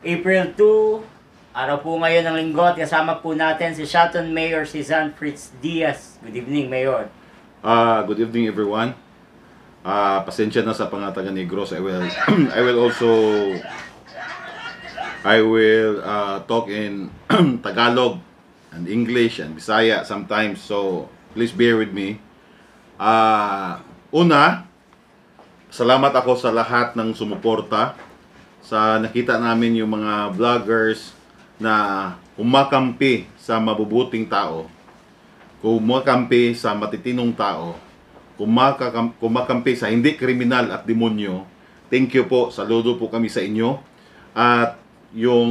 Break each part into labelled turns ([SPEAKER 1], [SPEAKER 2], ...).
[SPEAKER 1] April 2, araw po ngayon ng linggo at kasama po natin si Shotton Mayor Cezanne Fritz Diaz. Good evening, Mayor.
[SPEAKER 2] Good evening, everyone. Pasensya na sa pangatagan Negros. I will talk in Tagalog and English and Bisaya sometimes, so please bear with me. Una, salamat ako sa lahat ng sumuporta sa nakita namin yung mga vloggers na umakampi sa mabubuting tao, kumakampi sa matitinong tao, kumakampi sa hindi kriminal at demonyo. Thank you po, saludo po kami sa inyo. At yung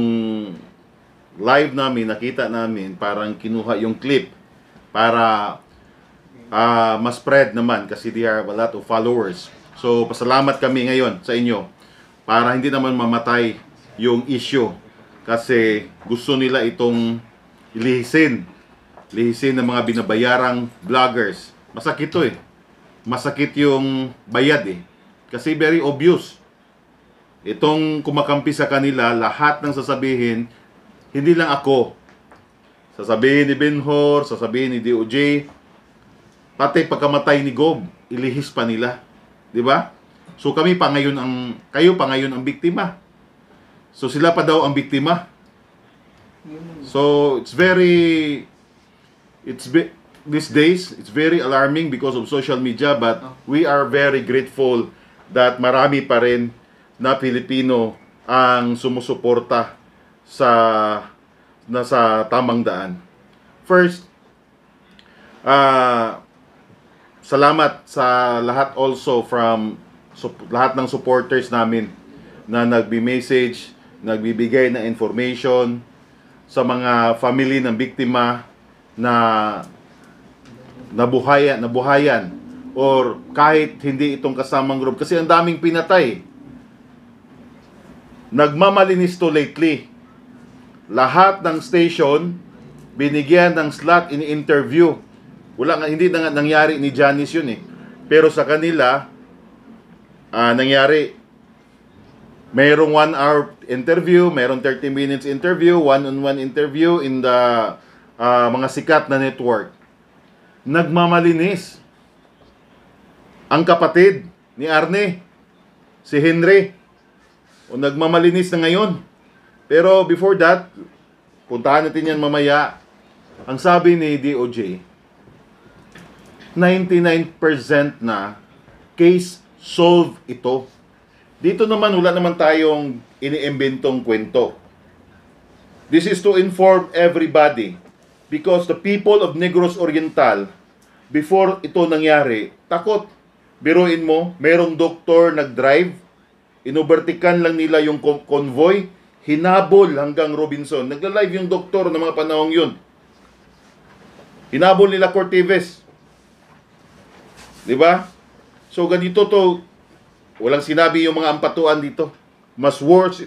[SPEAKER 2] live namin, nakita namin, parang kinuha yung clip para ma-spread naman kasi they have a lot of followers. So pasalamat kami ngayon sa inyo para hindi naman mamatay yung issue kasi gusto nila itong lihisin ng mga binabayarang vloggers. Masakit to eh. Masakit yung bayad eh. Kasi very obvious. Itong kumakampi sa kanila, lahat ng sasabihin, hindi lang ako. Sasabihin ni Benhur, sasabihin ni DOJ, pati pagkamatay ni Gob, ilihis pa nila. 'Di ba? So kayo pa ngayon ang biktima. So sila pa daw ang biktima. So these days it's very alarming because of social media, but we are very grateful that marami pa rin na Pilipino ang sumusuporta sa tamang daan. First, salamat sa lahat also from lahat ng supporters namin na nagbi-message, nagbibigay ng information sa mga family ng biktima na nabuhayan or kahit hindi itong kasamang group kasi ang daming pinatay. Nagmamalinis to lately. Lahat ng station binigyan ng slot in interview. Hindi na nangyari ni Janice yun eh. Pero sa kanila nangyari, mayroong 1 hour interview, mayroong 30 minutes interview, one-on-one interview in the mga sikat na network. Nagmamalinis ang kapatid ni Arne, si Henry, o nagmamalinis na ngayon. Pero before that, puntahan natin yan mamaya. Ang sabi ni DOJ, 99% na case solve ito. Dito naman wala naman tayong iniimbentong kwento. This is to inform everybody because the people of Negros Oriental before ito nangyari, takot. Biruin mo, merong doktor nag-drive, inobertikan lang nila yung convoy, hinabol hanggang Robinson. Nagla-live yung doktor ng mga panahong yun. Hinabol nila Cortez. 'Di ba? So ganito to, walang sinabi yung mga ampatuan dito. Mas worse,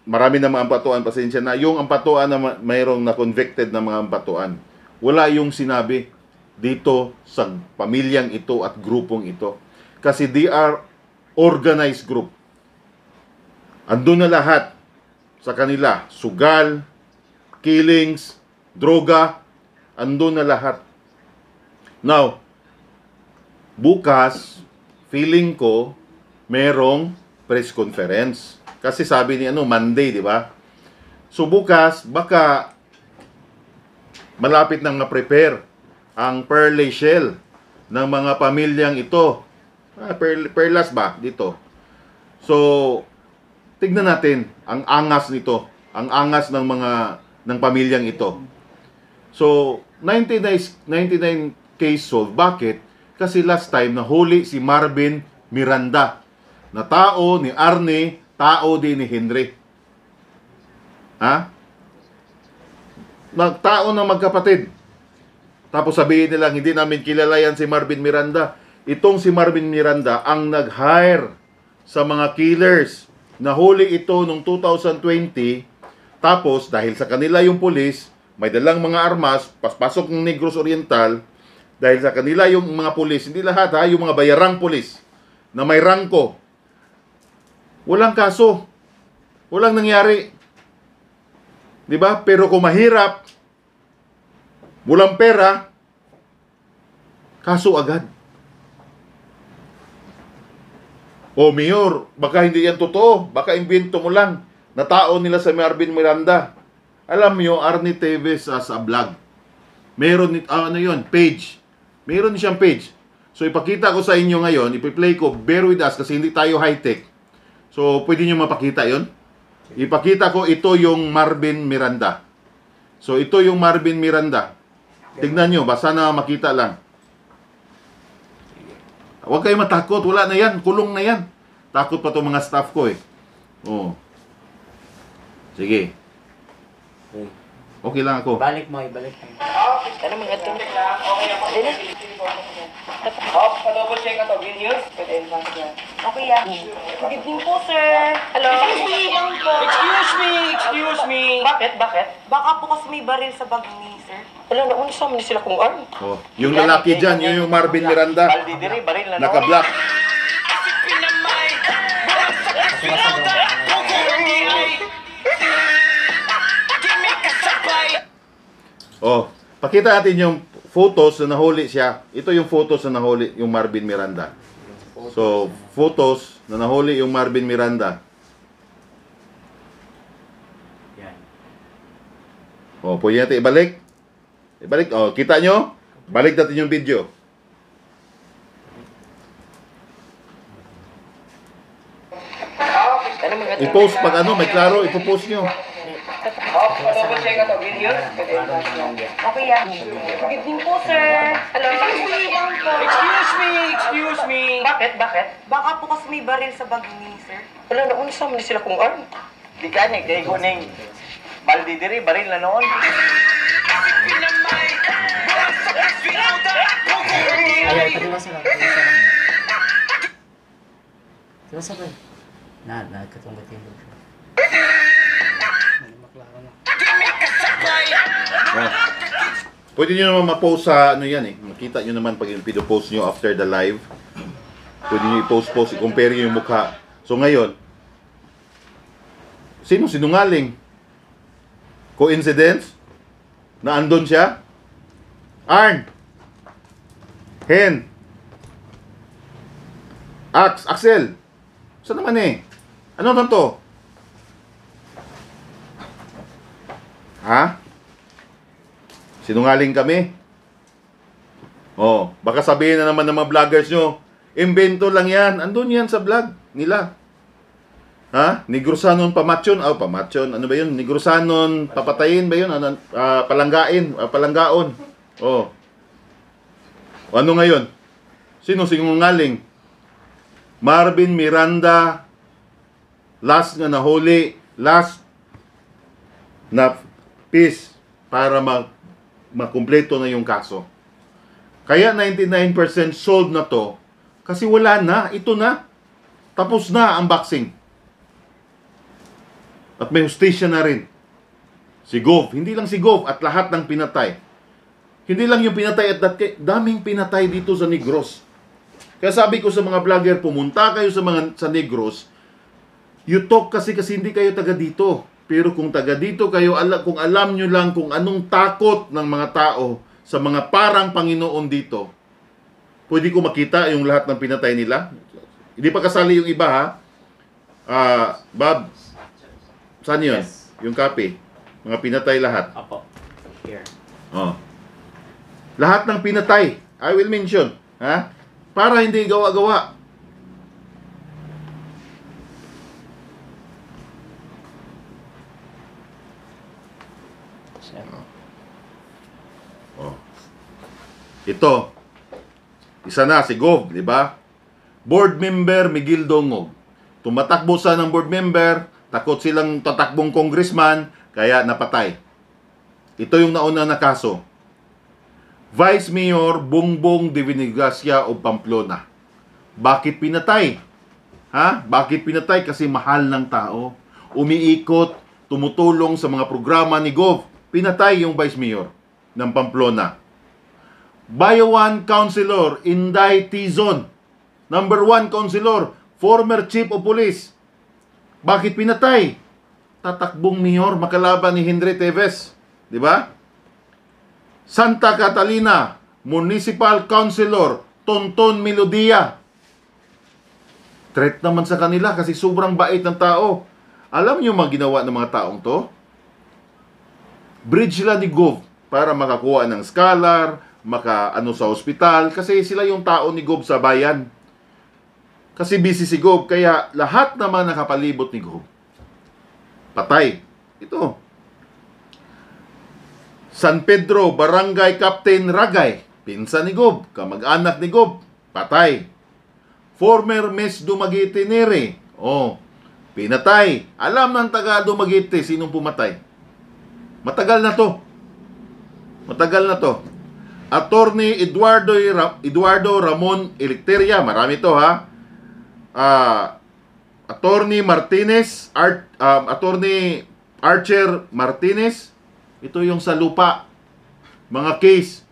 [SPEAKER 2] marami na mga ampatuan, pasensya na. Yung ampatuan na mayroong na-convicted na mga ampatuan, wala yung sinabi dito sa pamilyang ito at grupong ito. Kasi they are organized group. Andun na lahat sa kanila. Sugal, killings, droga, andun na lahat. Now, bukas, feeling ko, merong press conference. Kasi sabi ni Monday, di ba? So bukas, baka malapit nang na-prepare ang Perlay Shell ng mga pamilyang ito. Perlas ba? Dito. So, tignan natin ang angas nito. Ang angas ng pamilyang ito. So, 99 case solved. Bakit? Kasi last time nahuli si Marvin Miranda na tao ni Arne, tao din ni Henry. Tao na magkapatid. Tapos sabihin nila hindi namin kilala yan si Marvin Miranda. Itong si Marvin Miranda ang nag-hire sa mga killers. Nahuli ito noong 2020. Tapos dahil sa kanila yung pulis, may dalang mga armas, paspasok ng Negros Oriental. Dahil sa kanila yung mga pulis, hindi lahat yung mga bayarang pulis na may rangko. Walang kaso. Walang nangyari. Di ba? Pero kung mahirap, walang pera, kaso agad. O Mayor, baka hindi yan totoo. Baka invento mo lang. Natao nila sa Marvin Miranda. Alam mo, Arnie Teves sa vlog. Meron, ano yun, page. Meron siyang page. So, ipakita ko sa inyo ngayon, ipi-play ko, bear with us kasi hindi tayo high-tech. So, pwede nyo mapakita yon. Ipakita ko, ito yung Marvin Miranda. So, ito yung Marvin Miranda. Tignan nyo, basta na makita lang. Huwag kayo matakot, wala na yan, kulong na yan. Takot pa itong mga staff ko eh. Oh. Sige. Okay lang ako.
[SPEAKER 1] Ibalik mo.
[SPEAKER 3] Ano mga ito?
[SPEAKER 4] Pa-double check na to. Green news?
[SPEAKER 3] Okay yan. Good evening po, sir. Hello.
[SPEAKER 4] Excuse me.
[SPEAKER 3] Bakit? Baka po kasi may baril sa bag ni sir.
[SPEAKER 4] Wala na, sa amin sila kung arm.
[SPEAKER 2] Oh. Yung lalaki dyan, yun yung Marvin Miranda.
[SPEAKER 4] Baldi diri, baril na
[SPEAKER 2] Naka-black. Oh, pakita natin yung photos na nahuli siya. Ito yung photos na nahuli yung Marvin Miranda. So, photos na nahuli yung Marvin Miranda.
[SPEAKER 1] Yan.
[SPEAKER 2] Oh, pwede natin ibalik. Ibalik. Oh, kita nyo? Balik natin yung video.
[SPEAKER 4] Ano mga ito?
[SPEAKER 2] I-post pag ano, may klaro, ipopost nyo.
[SPEAKER 4] Pa-double check na to. Green news?
[SPEAKER 3] Okay yan. Good evening po, sir. Hello.
[SPEAKER 4] Excuse me.
[SPEAKER 3] Bakit? Baka po kasi may baril sa bag ni sir.
[SPEAKER 4] Wala na, sa amin sila kung arm. Di ka ni, kaya kuning baldi diri, baril na noon.
[SPEAKER 1] Ayan, patiwas lang. Tiwas ba? Katunggat yung logo.
[SPEAKER 2] Oh. Pwede nyo naman ma-post sa ano yan eh. Makita nyo naman pag pido-post nyo after the live. Pwede nyo i-post, i-compare nyo yung mukha. So ngayon, sino sinungaling? Coincidence? Na andon siya? Arn! Hen! Axel! Saan naman eh? Ano to? Ha? Sinungaling kami? Oh, baka sabihin na naman ng mga vloggers nyo, invento lang yan. Andun yan sa vlog nila. Ha? Negrosanon pamatyon. Oh, pamatyon. Ano ba yun? Negrosanon papatayin ba yun? Ano, palanggaon. Oh. Ano ngayon? Sino sinungaling? Marvin Miranda, last na nahuli, last na piece para makumpleto na yung kaso. Kaya 99% solved na to kasi wala na, ito na. Tapos na ang boxing. At may hustisya na rin. Si Gov, hindi lang si Gov at lahat ng pinatay. Hindi lang yung pinatay at daming pinatay dito sa Negros. Kaya sabi ko sa mga vlogger, pumunta kayo sa Negros. You talk kasi hindi kayo taga dito. Pero kung taga dito kayo, kung alam nyo lang kung anong takot ng mga tao sa mga parang Panginoon dito, pwede ko makita yung lahat ng pinatay nila. Hindi pa kasali yung iba ha. Bob, saan yun?
[SPEAKER 1] Yes.
[SPEAKER 2] Yung copy. Mga pinatay lahat.
[SPEAKER 1] Apo. Here.
[SPEAKER 2] Oh. Lahat ng pinatay, I will mention. Ha? Para hindi gawa-gawa. Oh. Ito. Isa na si Gov, di ba? Board member Miguel Dongog. Tumatakbo sa ng board member, takot silang tatakbong congressman, kaya napatay. Ito yung nauna na kaso. Vice Mayor Bongbong Divinigasia of Pamplona. Bakit pinatay? Ha? Bakit pinatay? Kasi mahal ng tao. Umiikot, tumutulong sa mga programa ni Gov. Pinatay yung Vice Mayor ng Pamplona. Bayawan Councilor Inday Tizon. Number 1 Councilor, former Chief of Police. Bakit pinatay? tatakbong mayor makalaban ni Henry Teves. Di ba? Santa Catalina, Municipal Councilor Tonton Melodia. Threat naman sa kanila kasi sobrang bait ng tao. Alam niyo mga ginawa ng mga taong to? Bridge sila ni Gov para makakuha ng scholar, maka-ano sa ospital, kasi sila yung tao ni Gov sa bayan. Kasi busy si Gov, kaya lahat naman nakapalibot ni Gov. Patay. Ito. San Pedro, Barangay Captain Ragay, pinsan ni Gov, kamag-anak ni Gov, patay. Former Miss Dumaguete Nere, pinatay. Alam ng taga Dumaguete sinong pumatay. Matagal na to. Attorney Eduardo Ramon Electeria, marami to ha. Attorney Martinez, Attorney Archer Martinez, ito yung sa lupa. Mga case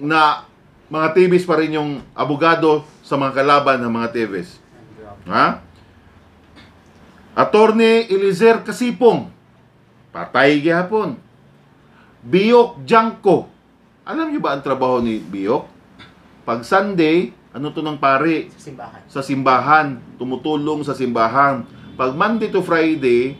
[SPEAKER 2] na mga TVs pa rin yung abogado sa mga kalaban ng mga TVs. Ha? Attorney Elizer Kasipong, patay gihapon. Biok Janko. Alam niyo ba ang trabaho ni Biok? Pag Sunday, ano to ng pare? Sa simbahan. Tumutulong sa simbahan. Pag Monday to Friday,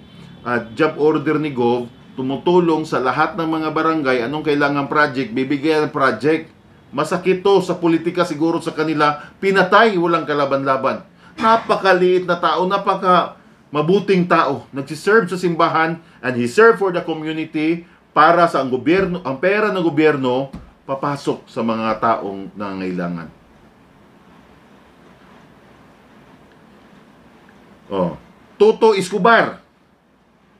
[SPEAKER 2] job order ni Gov, tumutulong sa lahat ng mga barangay, anong kailangan project, bibigyan ng project. Masakit to sa politika siguro sa kanila, pinatay, walang kalaban-laban. Napakaliit na tao, napaka mabuting tao. Nagsiserve sa simbahan and he served for the community para sa ang gobyerno, ang pera ng gobyerno papasok sa mga taong nangangailangan. Toto Escobar,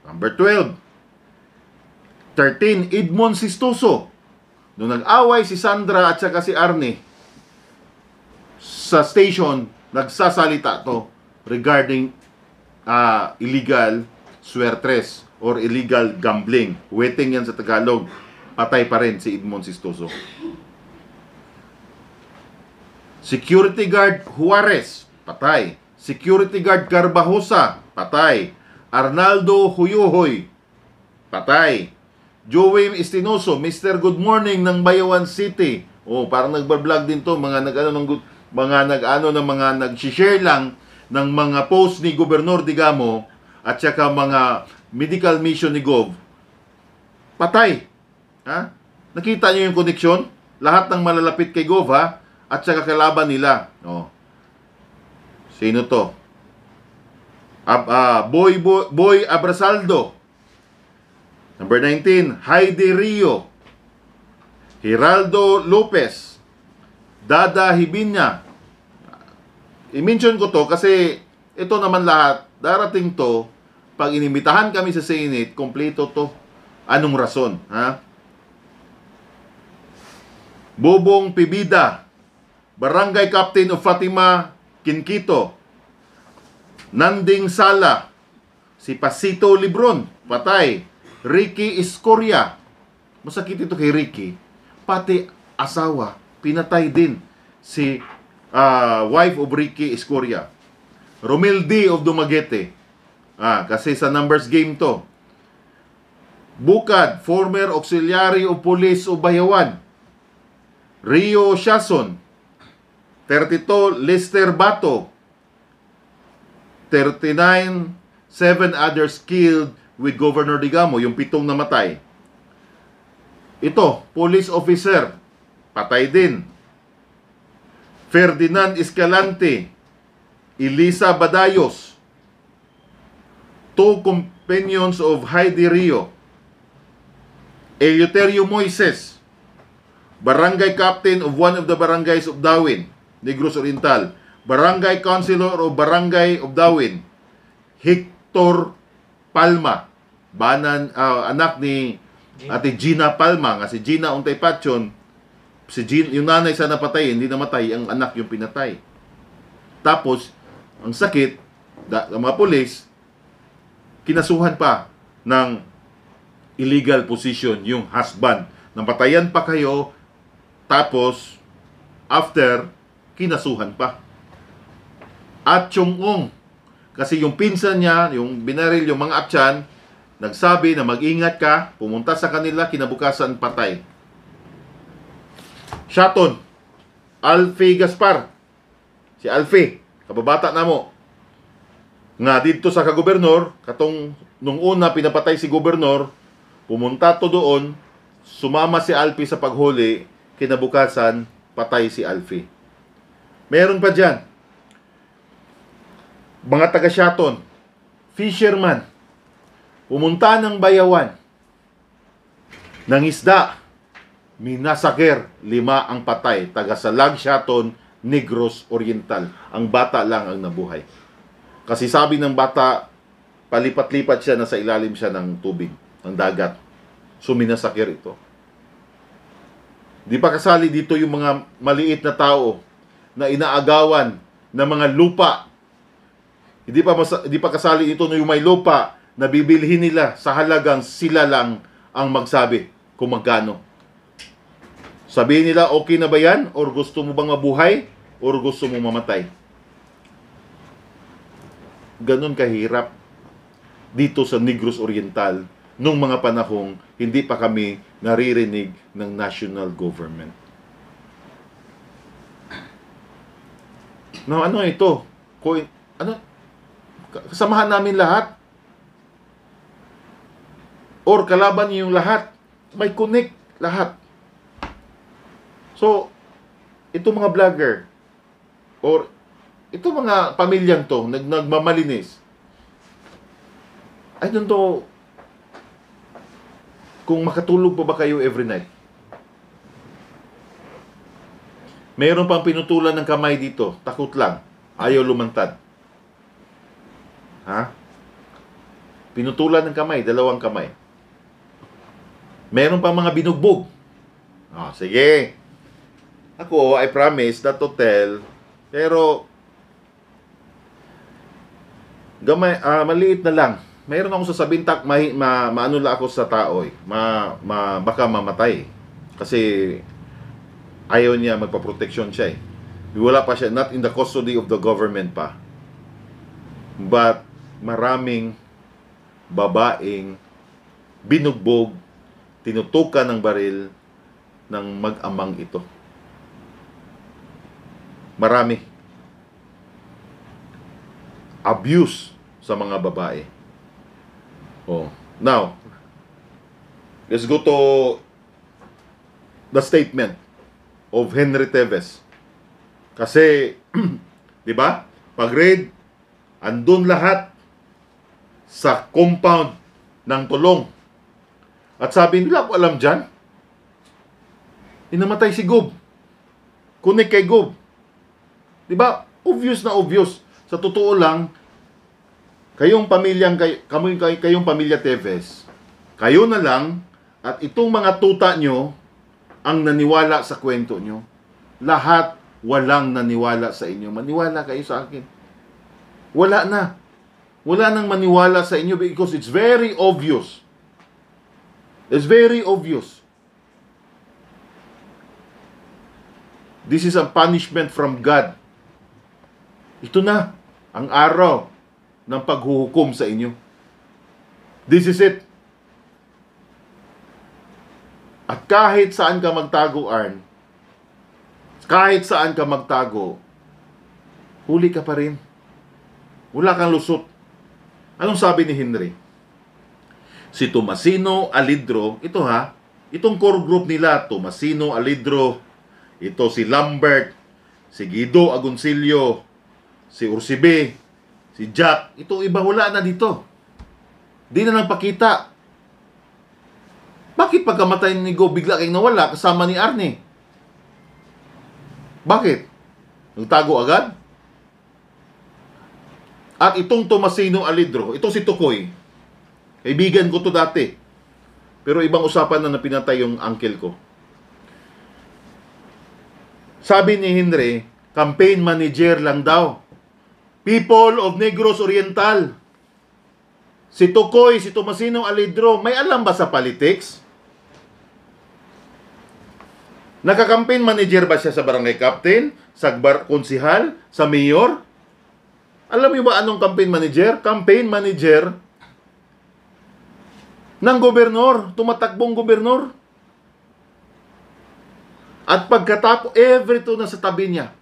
[SPEAKER 2] number 12. 13, Edmond Sistoso. Nung nag-away si Sandra at saka si Arnie sa station, nagsasalita to regarding illegal swertres or illegal gambling. Wetting yan sa Tagalog. Patay pa rin si Edmond Sistoso. Security guard Juarez, patay. Security guard Carbajosa, patay. Arnaldo Huyuhoy, patay. Joey Estinoso, Mr. Good Morning ng Bayawan City. Parang nagba-vlog din to, mga nag-share lang ng mga post ni Gobernador Digamo at saka mga medical mission ni Gov. Patay. Ha? Nakita niyo yung koneksyon? Lahat ng malalapit kay Gov, ha? At saka kalaban nila. Sino to? Boy Abrasaldo. Number 19, Heidi Rio, Geraldo Lopez, Dada Hibinya. I-mention ko to kasi ito naman lahat, darating to, pag inimbitahan kami sa Senate, kompleto to. Anong rason? Ha? Bobong Pibida, Barangay Captain of Fatima, Quinquito. Nanding Sala, si Pasito Libron, patay. Ricky Escoria, masakit ito kay Ricky, pati asawa, pinatay din si wife of Ricky Escoria. Romel D. of Dumaguete, kasi sa numbers game to. Bukad, former auxiliary of police of Bayawan. Rio Shason, 32, Lester Bato, 39, 7 others killed with Governor Digamo, yung 7 namatay. Ito, police officer, patay din. Ferdinand Escalante, Elisa Badayos, 2 companions of Heidi Rio. Eleuterio Moises, barangay captain of one of the barangays of Dawin, Negros Oriental. Barangay councilor of Barangay of Dawin, Hector Palma, anak ni Ate Gina Palma, nga si Gina Untay Patyon, yung nanay sa napatay, hindi namatay, ang anak yung pinatay. Tapos, ang sakit, ang mga polis, kinasuhan pa ng illegal position yung husband. Napatayan pa kayo, tapos, after, kinasuhan pa. At Chung-ung, kasi yung pinsan niya, yung binaril, yung mga Atyan, nagsabi na mag-ingat ka, pumunta sa kanila, kinabukasan patay. Shaton, Alfie Gaspar, si Alfie, kababata na mo, nga dito sa kagobernador, katong nung una pinapatay si gobernador, pumunta to doon, sumama si Alfie sa paghuli, kinabukasan, patay si Alfie. Meron pa dyan, mga taga-Shaton, fisherman, pumunta ng bayawan, ng isda, minasaker, 5 ang patay, taga-Salag, Shaton, Negros Oriental. Ang bata lang ang nabuhay. Kasi sabi ng bata, palipat-lipat siya, nasa ilalim siya ng tubig, ng dagat. So, minasakir ito. Di pa kasali dito yung mga maliit na tao na inaagawan ng mga lupa. Hindi pa kasali ito yung may lupa na bibilhin nila sa halagang sila lang ang magsabi kung magkano. Sabihin nila, okay na ba yan? Or gusto mo bang mabuhay? Or gusto mo mamatay? Ganon kahirap dito sa Negros Oriental nung mga panahong hindi pa kami naririnig ng national government. Now, ano ito? Kasamahan namin lahat? Or kalaban niyo yung lahat? May connect lahat. So, ito mga vlogger or ito mga pamilyang to, nagmamalinis. I don't know kung makatulog pa ba kayo every night. Mayroon pang pinutulan ng kamay dito. Takot lang. Ayaw lumantad. Ha? Pinutulan ng kamay. 2 kamay. Mayroon pang mga binugbog. Oh, sige. Ako, I promise not to tell. Pero gamay, maliit na lang. Mayroon akong sasabihin, maano lang ako sa tao. Baka mamatay. Kasi ayaw niya, magpaproteksyon siya eh. Wala pa siya, not in the custody of the government pa. But maraming babaeng binugbog, tinutukan ng baril ng mag-amang ito. Marami. Abuse sa mga babae. Oh. Now, let's go to the statement of Henry Teves. Kasi, di ba? Pag-raid, andun lahat sa compound ng Tulong. At sabi nila, ako alam dyan, inamatay si Gob. Kunik kay Gob. Di ba? Obvious na obvious. Sa totoo lang, kayong pamilya Teves, kayo na lang at itong mga tuta nyo ang naniwala sa kwento nyo. Lahat walang naniwala sa inyo. Maniwala kayo sa akin. Wala na. Wala nang maniwala sa inyo because it's very obvious. It's very obvious. This is a punishment from God. Ito na ang araw ng paghuhukom sa inyo. This is it. At kahit saan ka magtago, Arn, kahit saan ka magtago, huli ka pa rin. Wala kang lusot. Anong sabi ni Henry? Si Tomasino Alidro, ito ha, itong core group nila, Tomasino Alidro, ito si Lambert, si Guido Agoncillo, si Ursibe, si Jack, ito iba wala na dito. Di na lang pakita. Bakit pagkamatay ni Go bigla kayong nawala kasama ni Arnie? Bakit? Nagtago agad? At itong Tomasino Alidro, ito si Tukoy. Kaibigan ko to dati. Pero ibang usapan na pinatay yung uncle ko. Sabi ni Henry, campaign manager lang daw. People of Negros Oriental. Si Tukoy, si Tomasino Alidro, may alam ba sa politics? Naka-campaign manager ba siya sa barangay captain, sa konsihal, sa mayor? Alam mo ba anong campaign manager? Campaign manager, ng gobernador, tumatakbong gobernador. At pagkatapos, everything na sa tabi niya.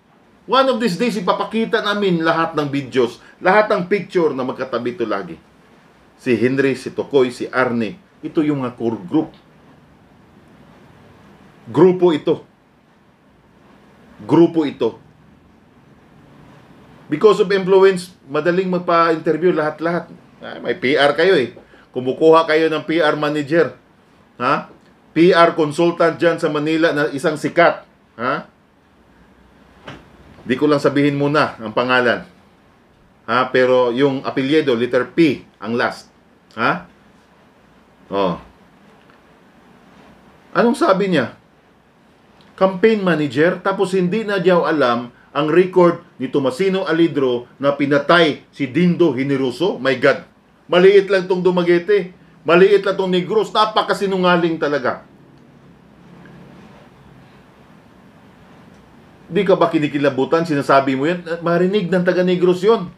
[SPEAKER 2] One of these days, ipapakita namin lahat ng videos, lahat ng picture na magkatabi ito lagi. Si Henry, si Tokoy, si Arnie. Ito yung mga core group. Grupo ito. Grupo ito. Because of influence, madaling magpa-interview lahat-lahat. May PR kayo eh. Kumukuha kayo ng PR manager. Ha? PR consultant dyan sa Manila na isang sikat. Ha? Di ko lang sabihin muna ang pangalan. Ha? Pero yung apelyido, letter P, ang last. Ha? Oh. Anong sabi niya? Campaign manager, tapos hindi na diyaw alam ang record ni Tomasino Alidro na pinatay si Dindo Generoso. My God. Maliit lang tong Dumaguete. Maliit lang tong Negros. Napakasinungaling talaga. Di ka ba kinikilabutan? Sinasabi mo yan? Marinig ng taga-Negros yun.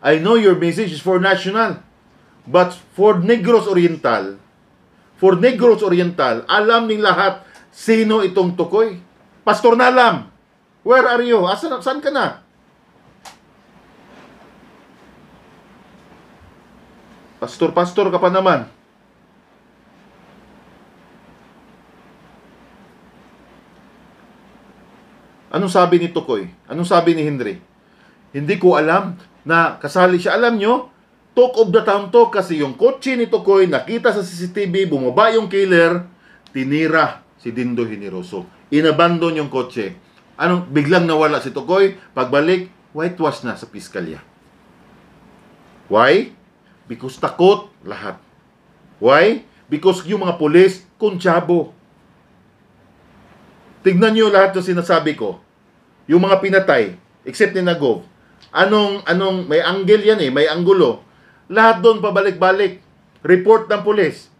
[SPEAKER 2] I know your message is for national. But for Negros Oriental, alam ning lahat sino itong Tokoy. Pastor Nalam, where are you? Saan ka na? Pastor ka pa naman. Anong sabi ni Tokoy? Anong sabi ni Henry? Hindi ko alam na kasali siya. Alam nyo, talk of the town to kasi yung kotse ni Tokoy nakita sa CCTV, bumaba yung killer, tinira si Dindo Generoso. Inabandon yung kotse. Biglang nawala si Tokoy. Pagbalik, whitewash na sa piskalya. Why? Because takot lahat. Why? Because yung mga pulis, kuntsabo. Tignan nyo lahat ng sinasabi ko. Yung mga pinatay, except ni Nagov. May angle yan eh, may anggulo. Lahat doon pabalik-balik. Report ng pulis.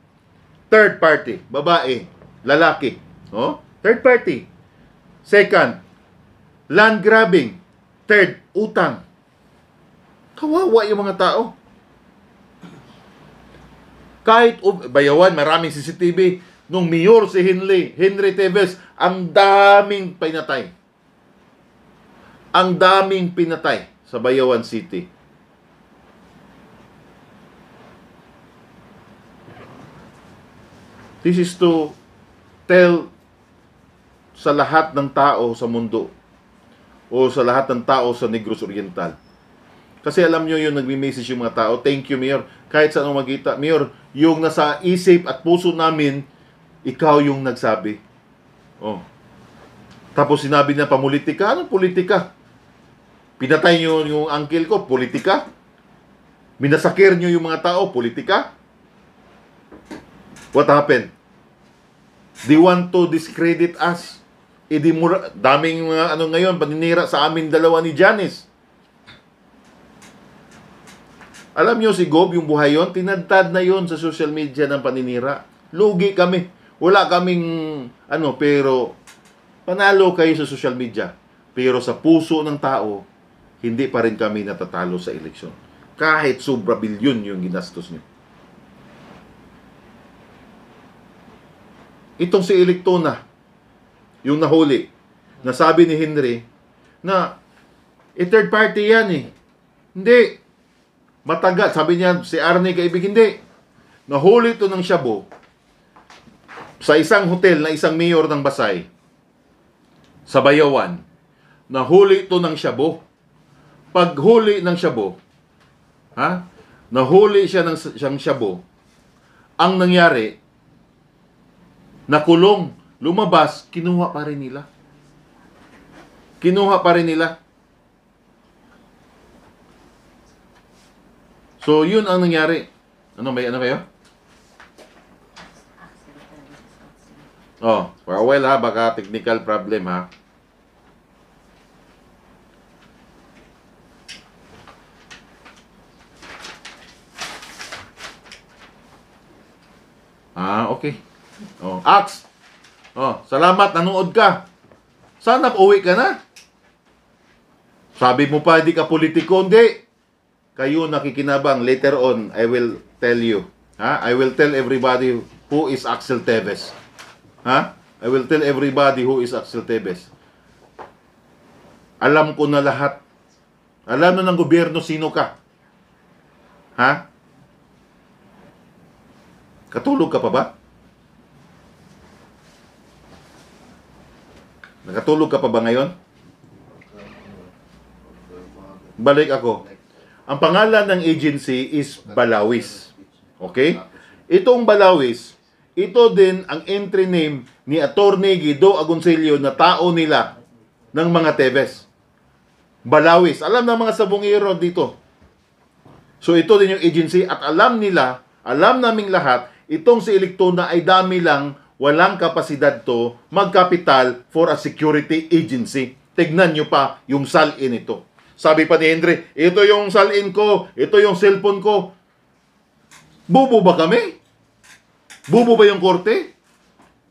[SPEAKER 2] Third party, babae, lalaki. Oh? Third party. Second, land grabbing. Third, utang. Kawawa yung mga tao. Kahit Bayawan, maraming CCTV. Nung mayor si Henry Teves, ang daming pinatay. Ang daming pinatay sa Bayawan City. This is to tell sa lahat ng tao sa mundo o sa lahat ng tao sa Negros Oriental. Kasi alam nyo yung nagme-message yung mga tao, thank you Mayor, kahit saan magkita. Mayor, yung nasa isip at puso namin, ikaw yung nagsabi. Oh. Tapos sinabi niya pamulitika. Anong politika? Pinatay nyo yung uncle ko, politika? Minasakir nyo yung mga tao, politika? What happened? They want to discredit us. Daming mga ngayon, paninira sa amin dalawa ni Janice. Alam nyo si Gob, yung buhay yon, tinadtad na yon sa social media ng paninira. Lugi kami. Wala kaming, pero panalo kayo sa social media. Pero sa puso ng tao, hindi pa rin kami natatalo sa eleksyon. Kahit sobra bilyon yung ginastos nyo. Itong si Electona, yung nahuli, nasabi ni Henry, na third party yan eh. Hindi. Matagal. Sabi niya, si Arnie kaibig, hindi. Nahuli ito ng Shabu sa isang hotel na isang mayor ng Basay sa Bayawan. Nahuli ito ng Shabu. Paghuli ng Shabu, nahuli siya ng siyang Shabu. Ang nangyari, nakulong, lumabas, kinuha pa rin nila. Kinuha pa rin nila. So, yun ang nangyari. Ano kayo? Oh, for a while ha, baka technical problem ha. Okay. Oh, Ax. Oh, salamat, nanood ka. Sana uwi ka na. Sabi mo pa, hindi ka politiko. Hindi. Kayo nakikinabang. Later on, I will tell you. Ha? I will tell everybody who is Axel Teves. Ha? I will tell everybody who is Axel Teves. Alam ko na lahat. Alam na ng gobyerno sino ka. Ha? Katulog ka pa ba? Nakatulog ka pa ba ngayon? Balik ako. Ang pangalan ng agency is Balawis. Okay? Itong Balawis, ito din ang entry name ni Attorney Guido Agoncillo na tao nila ng mga Teves. Balawis. Alam ng mga sabongero dito. So ito din yung agency at alam nila, alam naming lahat, itong si Electona ay dami lang, walang kapasidad to magkapital for a security agency. Tignan nyo pa yung salin ito. Sabi pa ni Henry, ito yung salin ko, ito yung cellphone ko. Bubo ba kami? Bubo ba yung korte?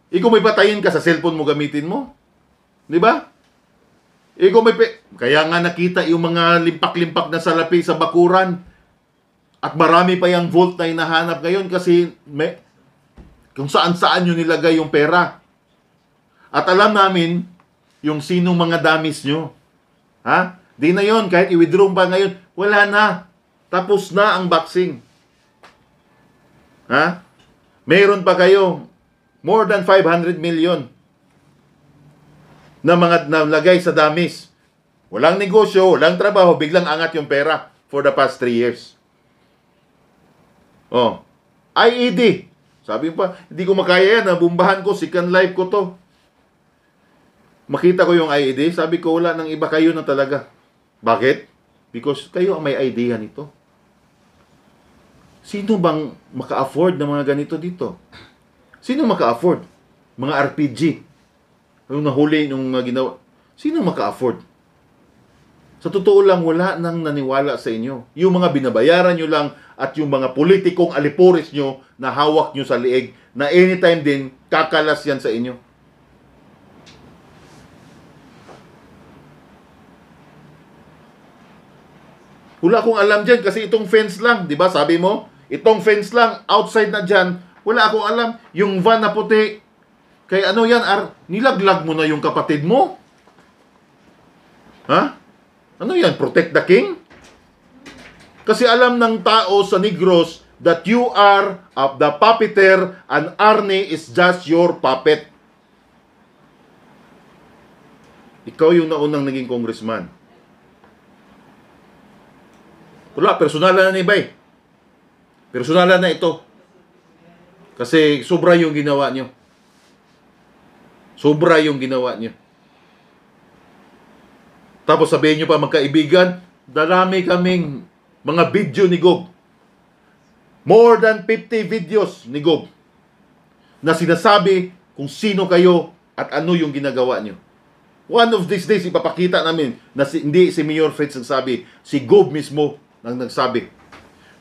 [SPEAKER 2] Ikaw may patayin ka sa cellphone mo gamitin mo? Di ba? Ikaw may kaya nga nakita yung mga limpak-limpak na salapi sa bakuran. At marami pa yung vault na hinahanap ngayon kasi kung saan-saan nyo nilagay yung pera. At alam namin yung sinong mga damis nyo. Ha? Di na yon, kahit i-withdraw pa ngayon, wala na. Tapos na ang boxing. Ha? Mayroon pa kayo more than 500 million na mga nalagay sa damis. Walang negosyo, walang trabaho, biglang angat yung pera for the past 3 years. Oh, IED. Sabi pa, hindi ko makaya yan, nabumbahan ko, second life ko to. Makita ko yung IED, sabi ko, wala nang iba, kayo na talaga. Bakit? Because kayo ang may idea nito. Sino bang maka-afford ng mga ganito dito? Sino maka-afford? Mga RPG. Yung nahuli, yung ginawa. Sino maka-afford? Sa totoo lang, wala nang naniwala sa inyo. Yung mga binabayaran nyo lang at yung mga politikong alipuris nyo na hawak nyo sa liig na anytime din kakalas yan sa inyo. Wala akong alam dyan kasi itong fence lang, di ba? Sabi mo, itong fence lang, outside na dyan, wala akong alam. Yung van na puti, kay ano yan, nilaglag mo na yung kapatid mo? Ha? Ano yan? Protect the king? Kasi alam ng tao sa Negros that you are the puppeteer and Arnie is just your puppet. Ikaw yung naunang naging congressman. Wala, personalan na ni Bay. Personalan na ito. Kasi sobra yung ginawa nyo. Sobra yung ginawa nyo. Tapos sabihin nyo pa, magkaibigan, darami kaming mga video ni Gob. More than 50 videos ni Gob na sinasabi kung sino kayo at ano yung ginagawa nyo. One of these days, ipapakita namin na hindi si Mayor Fritz nagsabi, si Gob mismo ang nagsabi.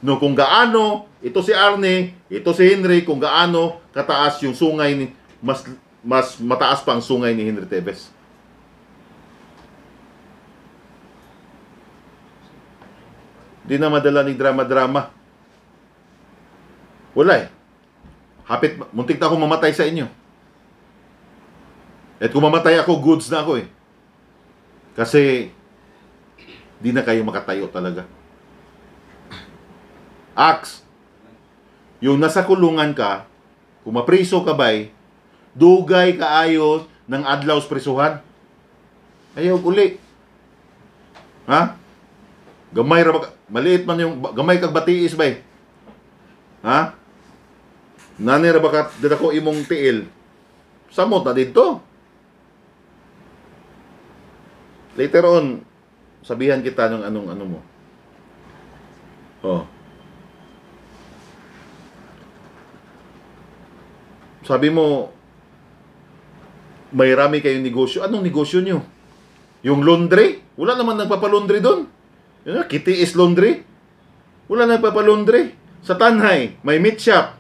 [SPEAKER 2] No, kung gaano, ito si Arne, ito si Henry, kung gaano kataas yung sungay, mas mataas pa ang sungay ni Henry Teves. Di na madala ni drama-drama. Wala eh. Hapit, muntik na ako mamatay sa inyo. At kung mamatay ako, goods na ako eh. Kasi, di na kayo makatayo talaga. Ax, yung nasa kulungan ka, kung mapriso ka ba'y, dugay kaayo ng adlaw sa prisuhan. Ayaw uli. Ha? Gamay ra ba, maliit man yung gamay kag batiis bay. Ha? Nani ra ba ka dadako imong tiil? Samot na dito. Later on, sabihan kita ng anong ano mo. Oh. Sabi mo, may rami kayong negosyo. Anong negosyo nyo? Yung laundry? Wala naman nagpapalaundry doon. Kitty is laundry. Wala nagpapalaundry. Sa Tanhay, may meat shop.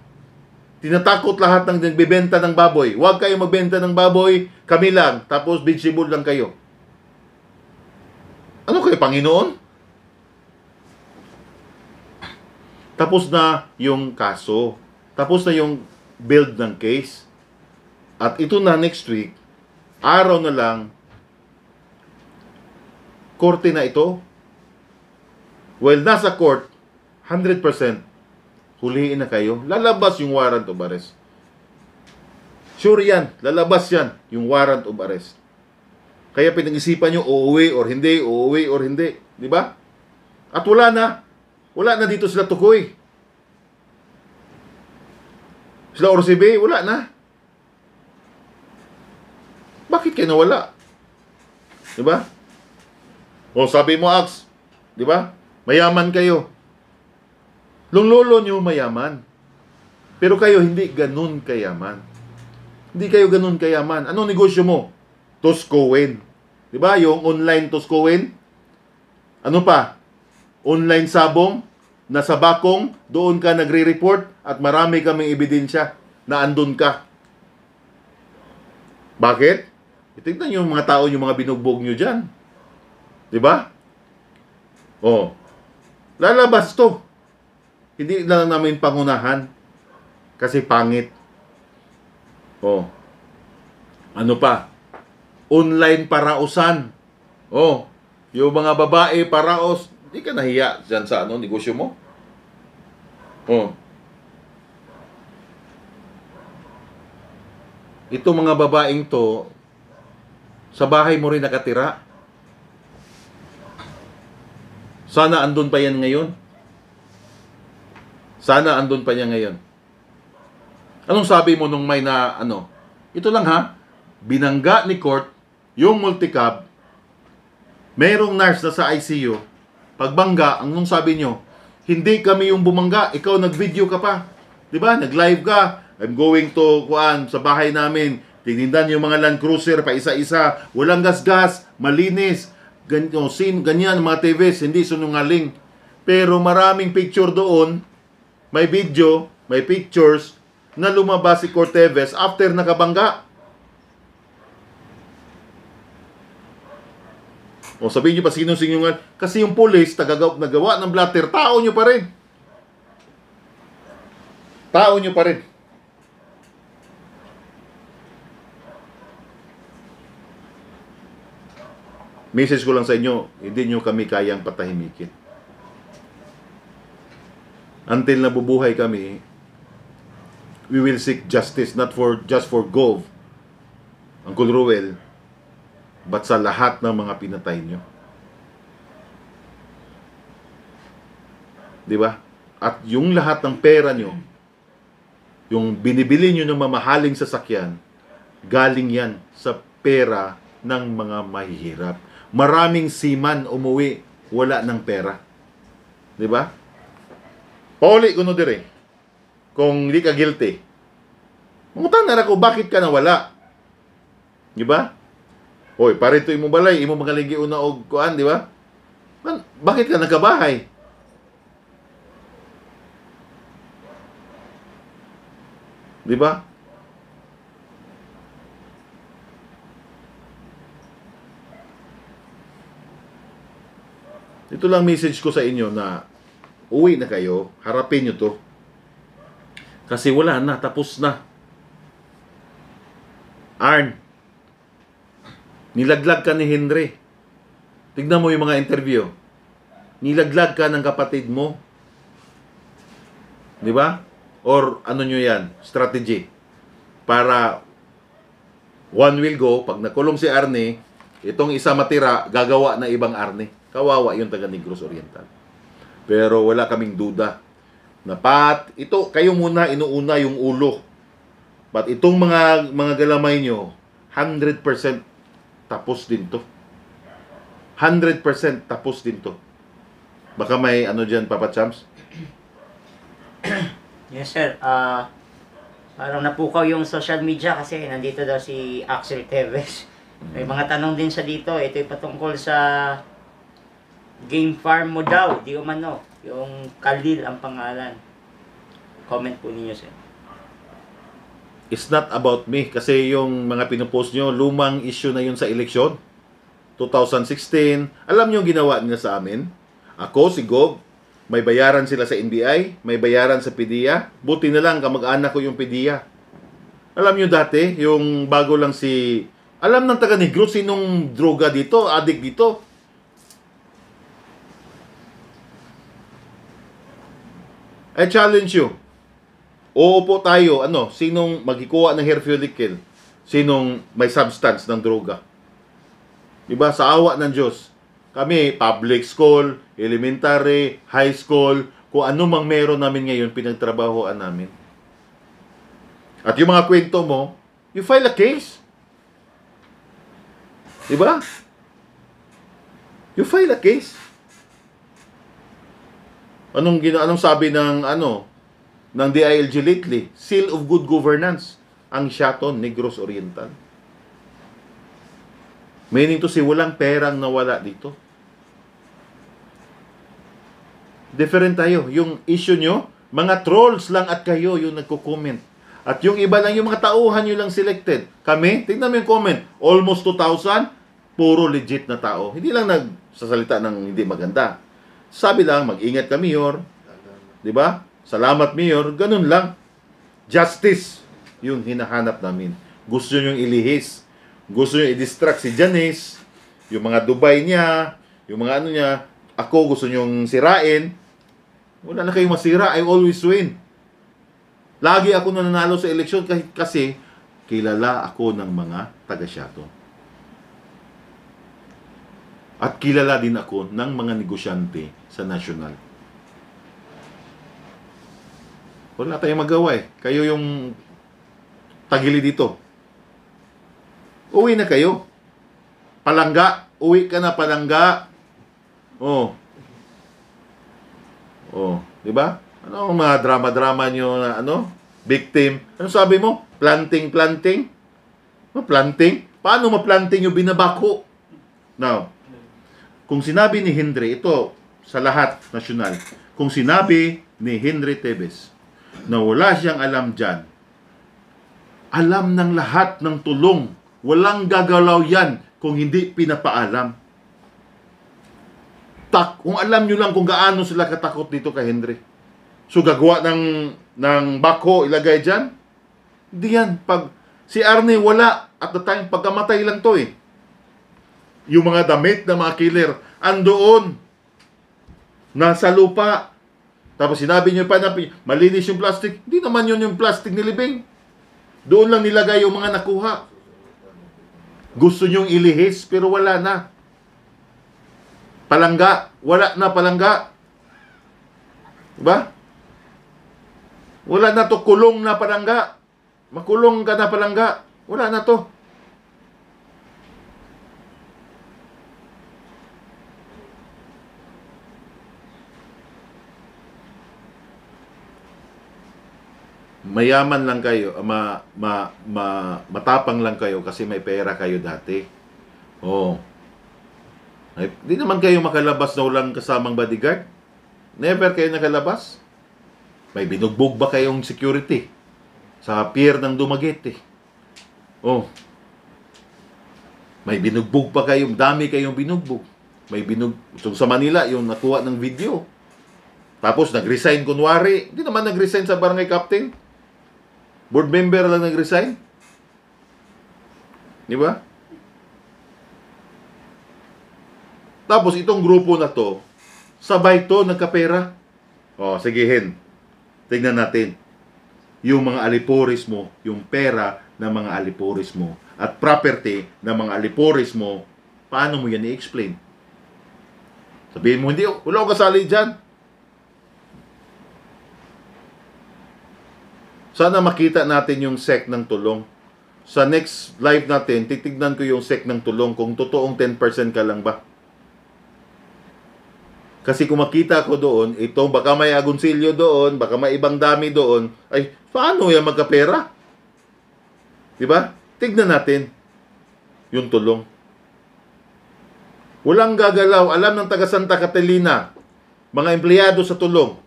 [SPEAKER 2] Tinatakot lahat ng nagbebenta ng baboy. Huwag kayo magbenta ng baboy, kami lang. Tapos vegetable lang kayo. Ano kayo, Panginoon? Tapos na yung kaso. Tapos na yung build ng case. At ito na next week, araw na lang, korte na ito. Well, nasa court, 100%, huliin na kayo. Lalabas yung warrant of arrest. Sure yan, lalabas yan, yung warrant of arrest. Kaya pinag-isipan nyo, uuwi or hindi, uuwi or hindi. Di ba? At wala na dito sila Tukoy. Sila Orsibe, wala na. Bakit kayo nawala? Di ba? O sabi mo, Ax, di ba? Mayaman kayo. Lolo nyo mayaman. Pero kayo hindi ganun kayaman. Hindi kayo ganun kayaman. Anong negosyo mo? Toskowin. Di ba? Yung online Toskowin. Ano pa? Online sabong. Nasa bakong. Doon ka nagre-report. At marami kaming ebidensya na andun ka. Bakit? Itignan nyo yung mga tao, yung mga binugbog nyo dyan. Di ba? Oh. Lalabas to. Hindi lang namin pangunahan. Kasi pangit. Oh. Ano pa? Online parausan. Oh. Yung mga babae paraos. Hindi ka nahiya dyan sa negosyo mo? Oh. Ito mga babaeng to, sa bahay mo rin nakatira. Sana andun pa yan ngayon. Sana andun pa yan ngayon. Anong sabi mo nung may na, ito lang ha, binangga ni court, yung multicab, merong nurse na sa ICU, pagbangga, anong sabi nyo? Hindi kami yung bumangga, ikaw nag-video ka pa. Diba? Nag-live ka. I'm going to, sa bahay namin, tinindan yung mga Land Cruiser, pa isa-isa, walang gas-gas, malinis, ganyan, mga TVs, hindi sunungaling. Pero maraming picture doon, may video, may pictures, na lumabas si Cortez after nakabangga. O sabihin nyo pa sinungaling, kasi yung police, nagawa ng blatter, tao nyo pa rin. Tao nyo pa rin. Message ko lang sa inyo, hindi nyo kami kayang patahimikin. Until nabubuhay kami, we will seek justice, not just for Gov, Uncle Ruel, but sa lahat ng mga pinatay nyo. Diba? At yung lahat ng pera nyo, yung binibili nyo ng mamahaling sasakyan, galing yan sa pera ng mga mahihirap. Maraming seaman umuwi, wala ng pera. Di ba? Pauli ko no dire. Kung hindi ka guilty. Mungutan na ako, bakit ka nawala? Di ba? Hoy, parito imo balay, imo magaligi una og kuan, di ba? Bakit ka nagkabahay? Di ba? Ito lang message ko sa inyo na uwi na kayo, harapin nyo to. Kasi wala na, tapos na. Arn, nilaglag ka ni Henry. Tignan mo yung mga interview. Nilaglag ka ng kapatid mo. Di ba? Or ano nyo yan? Strategy. Para one will go, pag nakulong si Arnie, itong isa matira, gagawa na ibang Arnie. Kawawa yung taga Negros Oriental. Pero wala kaming duda. Ito, kayo muna inuuna yung ulo. But itong mga galamay nyo, 100% tapos din to. 100% tapos din to. Baka may dyan, Papa Champs?
[SPEAKER 1] Yes, sir. Parang napukaw yung social media kasi nandito daw si Axel Teves. May mga tanong din sa dito. Ito yung patungkol sa game farm mo daw. Di umano. Yung Khalil ang pangalan. Comment po ninyo, sir.
[SPEAKER 2] It's not about me. Kasi yung mga pinupost nyo, lumang issue na yun sa eleksyon. 2016. Alam nyo ginawa nila sa amin? Ako, si Gov, May bayaran sila sa NBI, may bayaran sa PDEA. Buti na lang kamag-anak ko yung PDEA. Alam nyo dati, yung bago lang si... Alam ng taga Negros sinong droga dito, adik dito. I challenge you. Oo po tayo, sinong magkikuha ng hair follicle? Sinong may substance ng droga? Diba? Sa awa ng Diyos. Kami, public school, elementary, high school, kung ano mang meron namin ngayon, pinagtrabahoan namin. At yung mga kwento mo, you file a case. Diba? You file a case. Anong sabi ng DILG lately? Seal of Good Governance ang Shaton Negros Oriental. Meaning to say, walang perang nawala dito. Different tayo. Yung issue nyo, mga trolls lang at kayo yung nagko-comment. At yung iba lang, yung mga tauhan nyo lang selected. Kami, tingnan mo yung comment, almost 2,000, puro legit na tao. Hindi lang nagsasalita ng hindi maganda. Sabi lang, mag-ingat ka, Mayor. Diba? Salamat, Mayor. Ganun lang. Justice yung hinahanap namin. Gusto nyo yung ilihis. Gusto nyo i-distract si Janice. Yung mga Dubai niya. Yung mga niya. Ako gusto nyo sirain. Wala na kayong masira. I always win. Lagi ako nananalo sa eleksyon kasi kilala ako ng mga taga-Shato. At kilala din ako ng mga negosyante sa national. Wala tayong magawa eh. Kayo yung tagili dito. Uwi na kayo. Palangga. Uwi ka na, Palangga. Oh. Oh, di ba? Ano ang mga drama-drama nyo na victim? Ano sabi mo? Planting. Planting? Paano ma-planting yung binabako? Now, kung sinabi ni Henry, ito sa lahat nasyonal, kung sinabi ni Henry Tevez na wala siyang alam dyan, alam ng lahat ng tulong, walang gagalaw yan kung hindi pinapaalam. Kung alam nyo lang kung gaano sila katakot dito kay Henry. So gagawa ng bako ilagay dyan? Hindi yan. Pag si Arnie wala at the time, pagkamatay lang to eh. Yung mga damit ng mga killer, andoon. Nasa lupa. Tapos sinabi nyo pa na malinis yung plastic. Hindi naman yun yung plastic nilibing. Doon lang nilagay yung mga nakuha. Gusto nyong ilihis pero wala na. Palangga. Wala na Palangga. Diba? Wala na to, kulong na Palangga. Makulong ka na Palangga. Wala na to. Mayaman lang kayo, matapang lang kayo kasi may pera kayo dati. Oh. Hindi naman kayo makalabas na walang kasamang bodyguard. Never kayo nakalabas. May binugbog ba kayong security sa pier ng Dumaguete? Oh. May binugbog pa kayong, dami kayong binugbog. Sa Manila, yung nakuha ng video. Tapos nag-resign kunwari. Hindi naman nag-resign sa barangay captain. Board member lang nag-resign. Di ba? Tapos itong grupo na to, sabay to, nagkapera. O, sige Hen. Tignan natin. Yung mga aliporis mo, yung pera ng mga aliporis mo, at property ng mga aliporis mo, paano mo yan i-explain? Sabihin mo, hindi, wala ko kasali dyan. Sana makita natin yung SEC ng tulong. Sa next live natin, titignan ko yung SEC ng tulong kung totoong 10% ka lang ba. Kasi kung makita ko doon, ito, baka may agonsilyo doon, baka may ibang dami doon, ay, paano yan magkapera? Diba? Tignan natin yung tulong. Walang gagalaw. Alam ng taga Santa Catalina, mga empleyado sa tulong,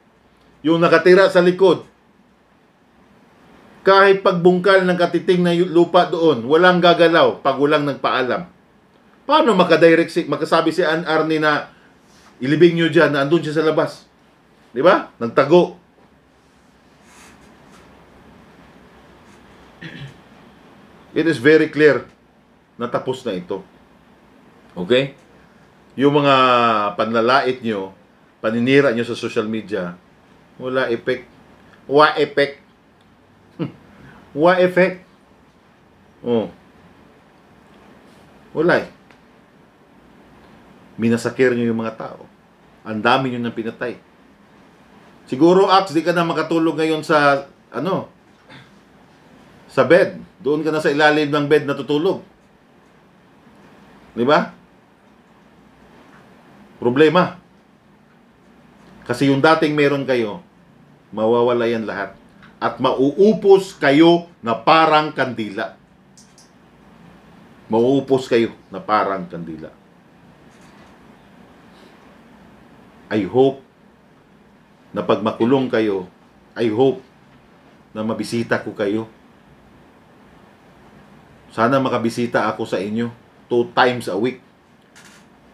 [SPEAKER 2] yung nakatira sa likod, kahit pagbungkal ng katiting na lupa doon, walang gagalaw pag walang nagpaalam. Paano makasabi si Arnie na ilibing nyo dyan na andun siya sa labas? Di ba? Nagtago. It is very clear na tapos na ito. Okay? Yung mga panlalait nyo, paninira nyo sa social media, wala effect. Wa effect. Wa effect. Oh. Wala eh. Minasakir nyo yung mga tao. Ang dami nyo nang pinatay. Siguro, Ax, di ka na makatulog ngayon sa, sa bed. Doon ka na sa ilalim ng bed natutulog. Di ba? Problema. Kasi yung dating meron kayo, mawawala yan lahat. At mauupos kayo na parang kandila. Mauupos kayo na parang kandila. I hope na pag makulong kayo, I hope na mabisita ko kayo. Sana makabisita ako sa inyo 2 times a week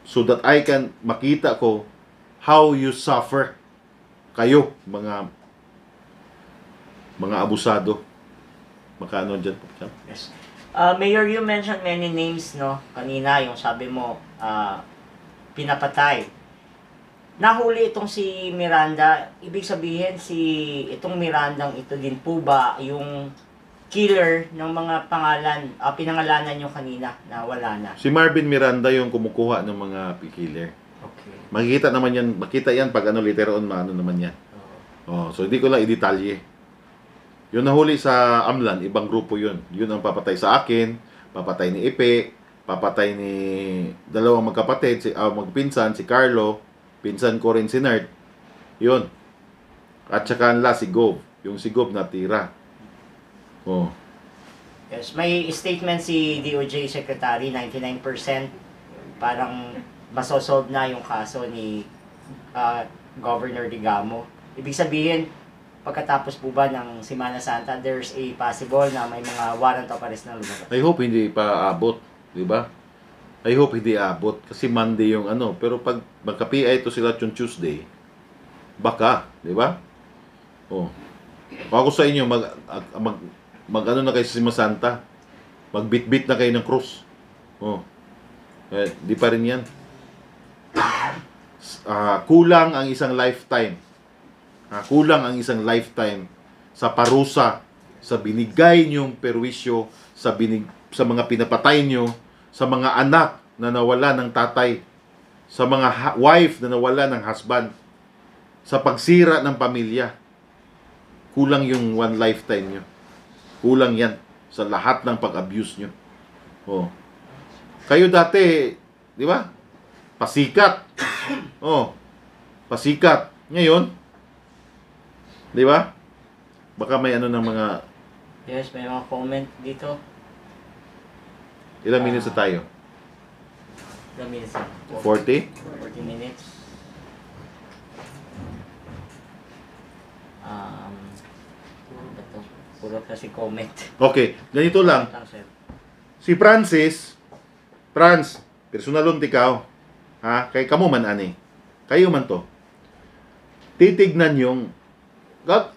[SPEAKER 2] so that I can makita ko how you suffer. Kayo, mga abusado. Makano dyan?
[SPEAKER 1] Yes. Mayor, you mentioned many names, no? Kanina, yung sabi mo, pinapatay. Nahuli itong si Miranda. Ibig sabihin, itong Mirandang ito din po ba yung killer ng mga pangalan, pinangalanan nyo kanina na wala na?
[SPEAKER 2] Si Marvin Miranda yung kumukuha ng mga killer.
[SPEAKER 1] Okay.
[SPEAKER 2] Makikita naman yan, makita yan pag later on, naman yan. So hindi ko lang i-detalye. Yung nahuli sa Amlan, ibang grupo yun. Yun ang papatay sa akin, papatay ni Ipe, papatay ni dalawang magkapatid, magpinsan, si Carlo, pinsan ko rin si Nerd. Yun. At saka si Gob. Yung si Gob natira. Oh.
[SPEAKER 1] Yes, may statement si DOJ Secretary, 99% parang masosolve na yung kaso ni Governor Digamo. Ibig sabihin, pagkatapos po ba ng Semana Santa, there's a possible na may mga warrant of arrest na lumabas.
[SPEAKER 2] I hope hindi pa abot, di ba? I hope hindi abot kasi Monday yung pero pag magka-PI ito sila yung Tuesday, baka, di ba? Oh. Kung ako sa inyo mag na kayo sa Semana Santa, magbitbit na kayo ng cross. Oh. Di pa rin yan. Kulang ang isang lifetime. Kulang ang isang lifetime sa parusa, sa binigay niyong perwisyo, sa mga pinapatay niyo, sa mga anak na nawala ng tatay, sa mga wife na nawala ng husband, sa pagsira ng pamilya. Kulang yung one lifetime niyo. Kulang yan sa lahat ng pag-abuse nyo. Oh. Kayo dati, di ba? Pasikat. Oh. Pasikat. Ngayon, di ba? Baka may ng mga...
[SPEAKER 1] Yes, may mga comment dito.
[SPEAKER 2] Ilang minutes na tayo?
[SPEAKER 1] Ilang minutes na?
[SPEAKER 2] 40?
[SPEAKER 1] 40 minutes. Puro kasi comment.
[SPEAKER 2] Okay, ganito lang.
[SPEAKER 1] Sir.
[SPEAKER 2] Si Franz, personalon tikaw. Kay kamo man ani. Kayo man to. Titignan yung God,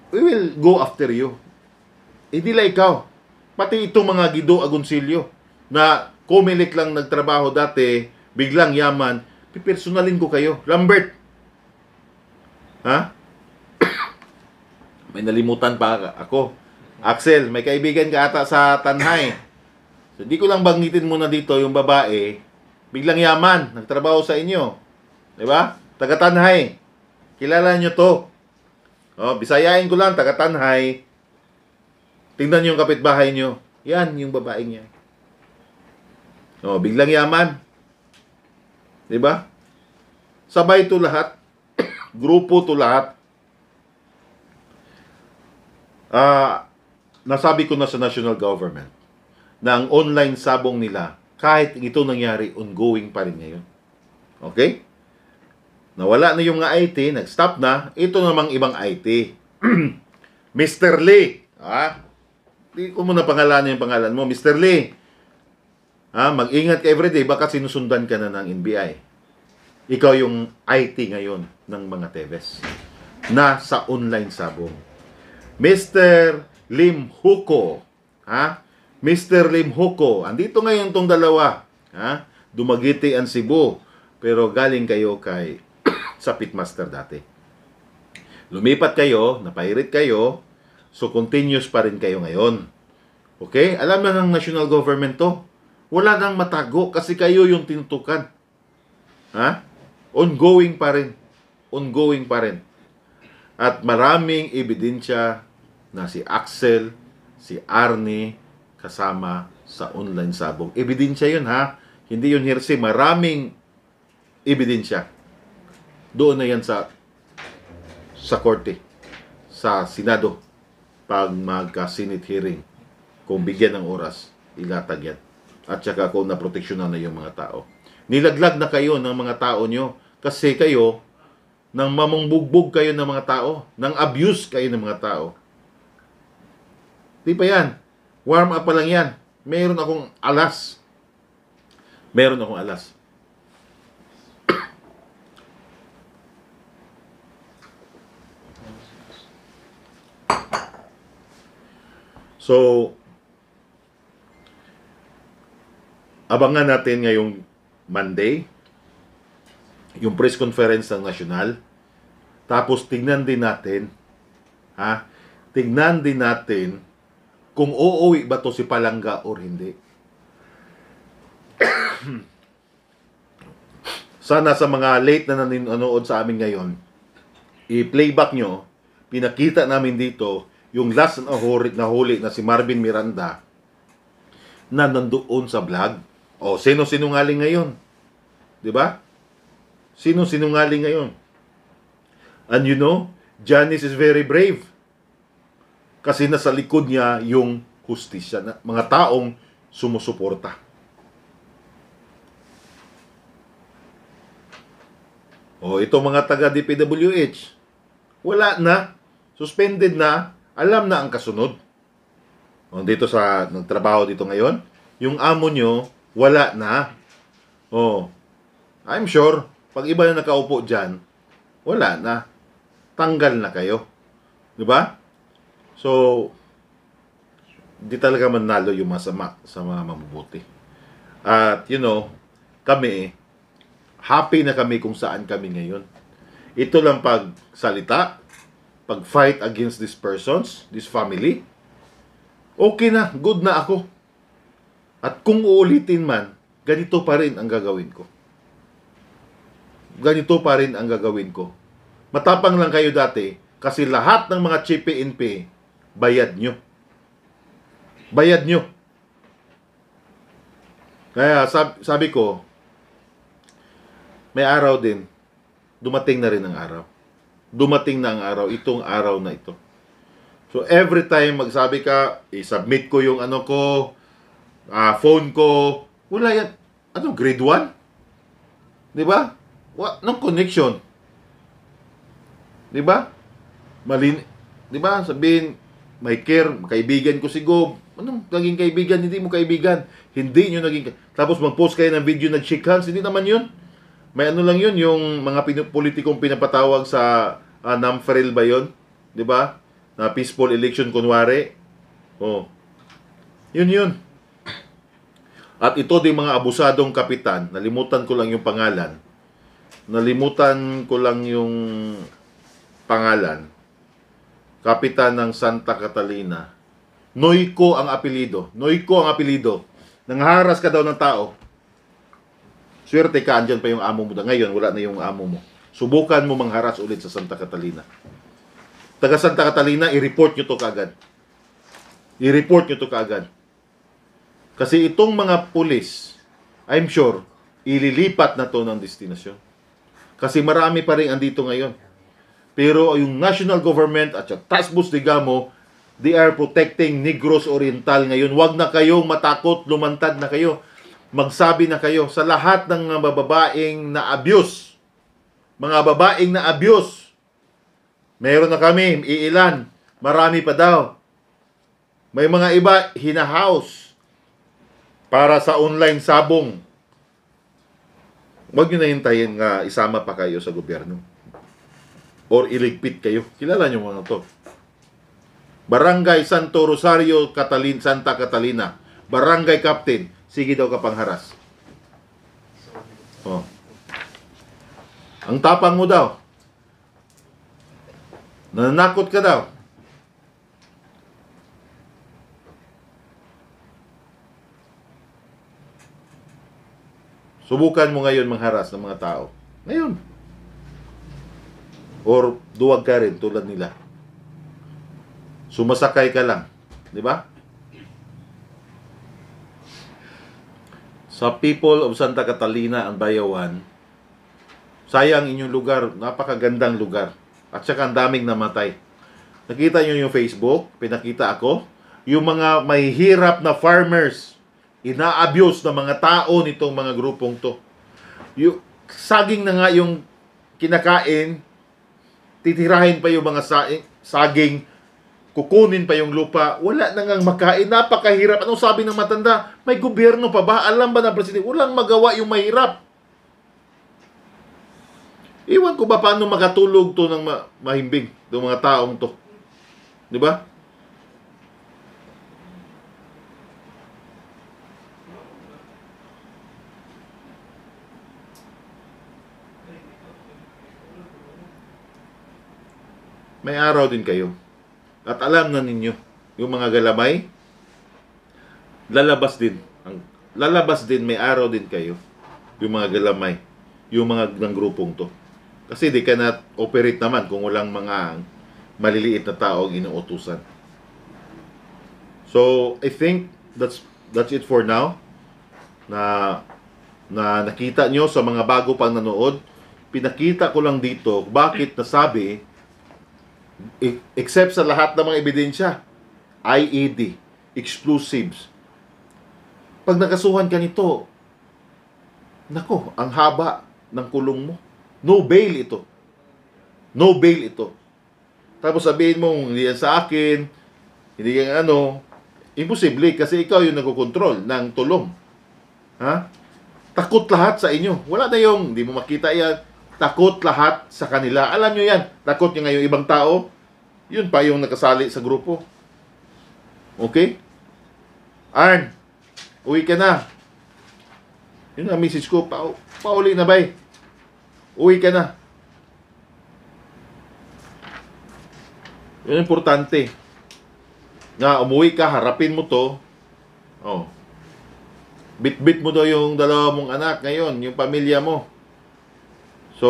[SPEAKER 2] we will go after you. Hindi lang ikaw. Pati itong mga Guido Agoncillo na kumilik lang nagtrabaho dati, biglang yaman, pipersonalin ko kayo. Lambert. May nalimutan pa ako. Axel, may kaibigan ka ata sa Tanhay. So, di ko lang banggitin muna dito yung babae, biglang yaman, nagtrabaho sa inyo. Diba? Taga Tanhay. Kilala nyo to. Bisayain ko lang, taga Tanhay. Tingnan nyo yung kapitbahay nyo. Yan, yung babaeng yan. Biglang yaman. Diba? Sabay to lahat. Grupo to lahat. Nasabi ko na sa national government na ang online sabong nila, kahit ito nangyari, ongoing pa rin ngayon. Okay? Nawala na yung mga IT, nag-stop na. Ito namang ibang IT. Mr. Lee. Hindi ko muna pangalanan yung pangalan mo. Mr. Lee. Mag-ingat ka everyday, baka sinusundan ka na ng NBI. Ikaw yung IT ngayon ng mga Teves na sa online sabong. Mr. Lim Huko, ha? Mr. Lim Huko, andito ngayon tong dalawa, ha? Dumagiti ang Cebu, pero galing kayo kay sa Pitmaster dati. Lumipat kayo, napairit kayo, so continuous pa rin kayo ngayon. Okay? Alam na ng national government to. Wala nang matago kasi kayo yung tinutukan. Ha? Ongoing pa rin. Ongoing pa rin. At maraming ebidensya na si Axel, si Arnie, kasama sa online sabong. Ebidensya yun, ha? Hindi yun hearsay. Maraming ebidensya. Doon na yan sa korte, sa Senado, pag magka-Senate hearing. Kung bigyan ng oras, ilatag yan. At saka kung naproteksyonan na yung mga tao. Nilaglag na kayo ng mga tao nyo kasi kayo, nang mamangbugbog kayo ng mga tao, nang abuse kayo ng mga tao. Di pa yan. Warm up pa lang yan. Meron akong alas. Meron akong alas. So, abangan natin ngayong Monday, yung press conference ng National. Tapos tignan din natin, ha? Tignan din natin kung uuwi ba to si Palangga or hindi. Sana sa mga late na nanonood sa amin ngayon, i-playback nyo, pinakita namin dito yung last na huli na si Marvin Miranda na nandoon sa vlog. O, sino sinungaling ngayon? Di ba? Sino sinungaling ngayon? And you know, Janice is very brave. Kasi nasa likod niya yung hustisya, na mga taong sumusuporta. O, itong mga taga DPWH, wala na, suspended na, alam na ang kasunod. O, dito sa nagtrabaho dito ngayon, yung amo nyo, wala na. O, I'm sure, pag iba na nakaupo dyan, wala na. Tanggal na kayo. Diba? So, di talaga manalo yung masama sa mga mabubuti. At, you know, kami, happy na kami kung saan kami ngayon. Ito lang pagsalita, pag-fight against these persons, this family, okay na, good na ako. At kung uulitin man, ganito pa rin ang gagawin ko. Ganito pa rin ang gagawin ko. Matapang lang kayo dati, kasi lahat ng mga chief PNP, bayad nyo. Bayad nyo. Kaya sabi ko, may araw din, dumating na rin ang araw. Dumating na ang araw, itong araw na ito. So every time magsabi ka, i-submit ko yung ano ko, phone ko, wala yan. Ano, grade 1? Di ba? Anong connection? Di ba? Di ba? Sabihin, may care, kaibigan ko si Gob. Anong naging kaibigan? Hindi mo kaibigan. Hindi nyo naging... Tapos mag-post kayo ng video na shake hands. Hindi naman yun. May ano lang yun, yung mga politikong pinapatawag sa NAMFREL ba yun? Di ba? Na peaceful election kunwari. Oh. Yun. At ito din mga abusadong kapitan. Nalimutan ko lang yung pangalan. Kapitan ng Santa Catalina. Noyko ang apelido. Nangharas ka daw ng tao. Swerte ka, andyan pa yung amo mo. Ngayon, wala na yung amo mo. Subukan mo mangharas ulit sa Santa Catalina. Taga Santa Catalina, i-report nyo to kaagad. Kasi itong mga pulis, I'm sure, ililipat na to ng destinasyon. Kasi marami pa rin andito ngayon. Pero yung national government at yung Tasbos Digamo, they are protecting Negros Oriental ngayon. Huwag na kayong matakot, lumantad na kayo. Magsabi na kayo sa lahat ng mga babaeng na abuse. Mga babaeng na abuse. Meron na kami, iilan. Marami pa daw. May mga iba, hinahouse para sa online sabong. Huwag nyo na hintayin nga isama pa kayo sa gobyerno. Or iligpit kayo. Kilala nyo mga to. Barangay Santo Rosario, Santa Catalina. Barangay Captain. Sige daw ka pangharas. Oh. Ang tapang mo daw. Nananakot ka daw. Subukan mo ngayon mangharas ng mga tao. Ngayon. Or duwag ka rin tulad nila. Sumasakay ka lang. Di ba? Sa people of Santa Catalina and Bayawan, sayang inyong lugar, napakagandang lugar. At saka ang daming namatay. Nakita nyo yung Facebook, pinakita ako, yung mga may hirap na farmers, ina-abuse ng mga tao nitong mga grupong to. Yung saging na nga yung kinakain, titirahin pa yung mga saging, kukunin pa yung lupa, wala na ngang makain, napakahirap. Anong sabi ng matanda? May gobyerno pa ba? Alam ba na presidente? Walang magawa yung mahirap. Iwan ko ba paano makatulog to ng mahimbing, ng mga taong to. Di ba? May araw din kayo. At alam na ninyo, yung mga galamay, lalabas din, may araw din kayo. Yung mga galamay, yung mga ng grupong to. Kasi they cannot operate naman kung walang mga maliliit na tao ang inuutusan. So, I think that's it for now. Na nakita nyo sa mga bago pang nanood, pinakita ko lang dito bakit nasabi, except sa lahat ng mga ebidensya, IED, explosives. Pag nakasuhan ka nito, nako, ang haba ng kulong mo. No bail ito. No bail ito. Tapos sabihin mo, hindi yan sa akin, hindi yan ano, imposible kasi ikaw yung nagkokontrol ng tulong. Ha? Takot lahat sa inyo. Wala na yung, hindi mo makita yan, takot lahat sa kanila. Alam nyo yan, takot nyo ngayon ibang tao, yun pa yung nakasali sa grupo. Okay? Arn, uwi ka na. Yun ang message ko, pauli na ba eh? Uwi ka na. Yun ang importante. Na umuwi ka, harapin mo to. Oh. Bit-bit mo daw yung dalawa mong anak ngayon, yung pamilya mo. So,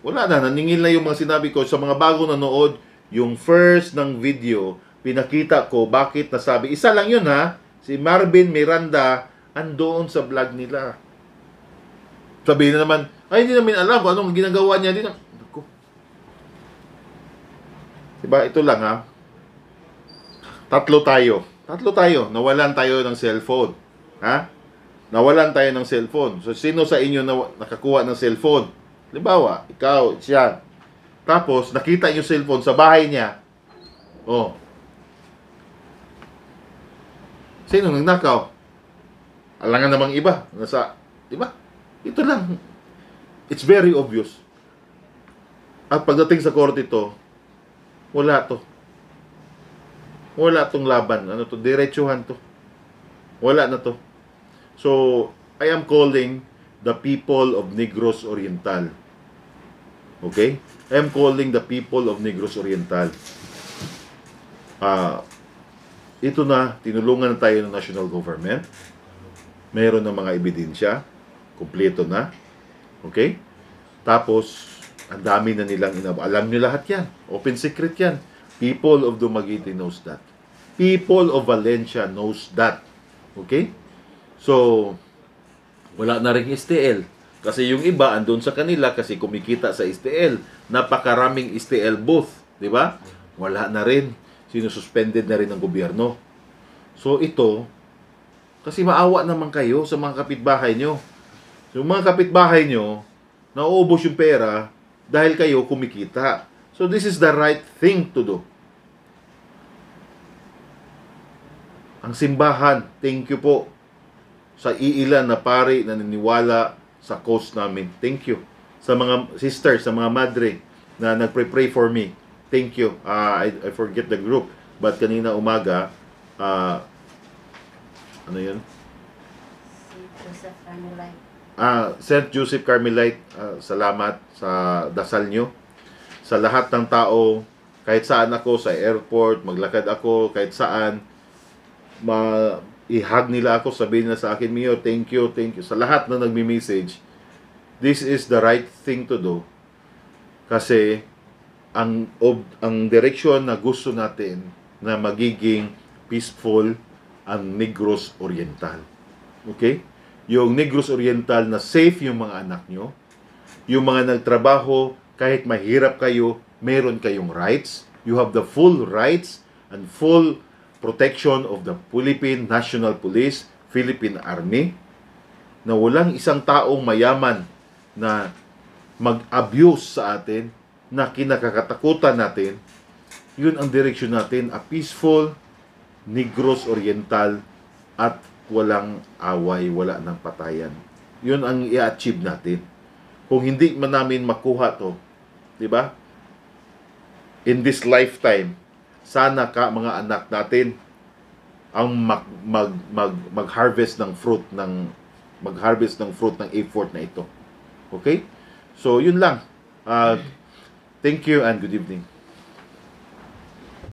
[SPEAKER 2] wala na, naningil na yung mga sinabi ko sa mga bago nanood, yung first ng video, pinakita ko bakit nasabi. Isa lang yun ha, si Marvin Miranda, andoon sa vlog nila. Sabihin na naman, ay hindi namin alam kung anong ginagawa niya din. Diba, ito lang ha. Tatlo tayo, nawalan tayo ng cellphone. Ha? Nawalan tayo ng cellphone. So, sino sa inyo na nakakuha ng cellphone? Halimbawa, ikaw, siya. Tapos, nakita yung cellphone sa bahay niya. Oh. Sino nagnakaw? Alangan namang iba. Nasa, diba? Ito lang. It's very obvious. At pagdating sa korte ito, wala to. Wala tong laban. Ano to? Diretsuhan to. Wala na to. So, I am calling the people of Negros Oriental. Okay? I am calling the people of Negros Oriental. Ito na, tinulungan na tayo ng national government. Meron ng mga ebidensya. Kompleto na. Okay? Tapos, ang dami na nilang alam nyo lahat yan. Open secret yan. People of Dumaguete knows that. People of Valencia knows that. Okay? So, wala na rin STL. Kasi yung iba, andun sa kanila kasi kumikita sa STL. Napakaraming STL booth. Di ba? Wala na rin. Sinususpended na rin ng gobyerno. So, ito, kasi maawa naman kayo sa mga kapitbahay nyo. Yung mga kapitbahay nyo, nauubos yung pera dahil kayo kumikita. So, this is the right thing to do. Ang simbahan, thank you po sa iilan na pari na naniniwala sa cause namin. Thank you. Sa mga sisters, sa mga madre na nagpre-pray for me. Thank you. I forget the group. But kanina umaga, ano yun? St. Joseph Carmelite, salamat sa dasal nyo. Sa lahat ng tao, kahit saan ako, sa airport, maglakad ako, kahit saan, i-hug nila ako, sabihin nila sa akin, Mio, thank you. Sa lahat na nagmi-message, this is the right thing to do. Kasi, ang direksyon na gusto natin na magiging peaceful ang Negros Oriental. Okay? Yung Negros Oriental na safe yung mga anak nyo, yung mga nagtrabaho, kahit mahirap kayo, meron kayong rights. You have the full rights and full protection of the Philippine National Police, Philippine Army, na walang isang taong mayaman na mag-abuse sa atin, na kinakatakutan natin. Yun ang direksyon natin, a peaceful Negros Oriental at walang away, wala ng patayan. Yun ang i-achieve natin. Kung hindi man namin makuha to, di ba? In this lifetime, sana mga anak natin ang mag-harvest ng fruit ng effort na ito. Okay? So, yun lang. Thank you and good evening.